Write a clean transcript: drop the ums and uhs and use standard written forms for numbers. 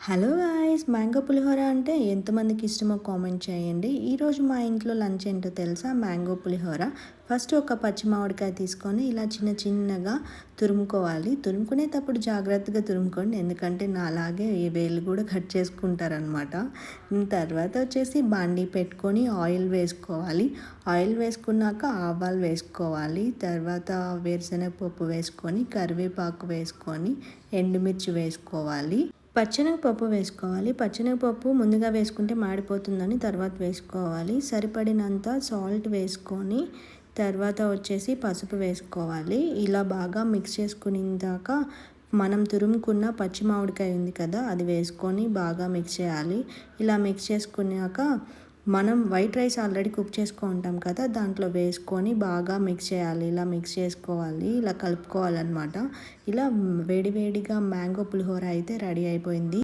Hello guys, mango పులిహోర అంటే ఎంతమందికి ఇష్టమో కామెంట్ చేయండి. ఈరోజు మా ఇంట్లో లంచ్ ఏంటో తెలుసా? మ్యాంగో పులిహోర. ఫస్ట్ ఒక పచ్చి మామిడికాయ తీసుకొని ఇలా చిన్న చిన్నగా తురుముకోవాలి. తురుముకునేటప్పుడు జాగ్రత్తగా తురుముకోండి, ఎందుకంటే నాలాగే ఈ వేళ్ళు కూడా కట్ చేసుకుంటారనమాట. తర్వాత వచ్చేసి బాండీ పెట్టుకొని ఆయిల్ వేసుకోవాలి. ఆయిల్ వేసుకున్నాక ఆవాలు వేసుకోవాలి. తర్వాత వేరుశనగ పప్పు వేసుకొని కరివేపాకు వేసుకొని ఎండుమిర్చి వేసుకోవాలి. పచ్చెనగపప్పు వేసుకోవాలి. పచ్చెనగపప్పు ముందుగా వేసుకుంటే మాడిపోతుందని తర్వాత వేసుకోవాలి. సరిపడినంత సాల్ట్ వేసుకొని తర్వాత వచ్చేసి పసుపు వేసుకోవాలి. ఇలా బాగా మిక్స్ చేసుకునేదాక మనం తురుముకున్న పచ్చి మామిడికాయ ఉంది కదా, అది వేసుకొని బాగా మిక్స్ చేయాలి. ఇలా మిక్స్ చేసుకున్నాక మనం వైట్ రైస్ ఆల్రెడీ కుక్ చేసుకుంటాం కదా, దాంట్లో వేసుకొని బాగా మిక్స్ చేయాలి. ఇలా మిక్స్ చేసుకోవాలి, ఇలా కలుపుకోవాలన్నమాట. ఇలా వేడివేడిగా మ్యాంగో పులిహోర అయితే రెడీ అయిపోయింది.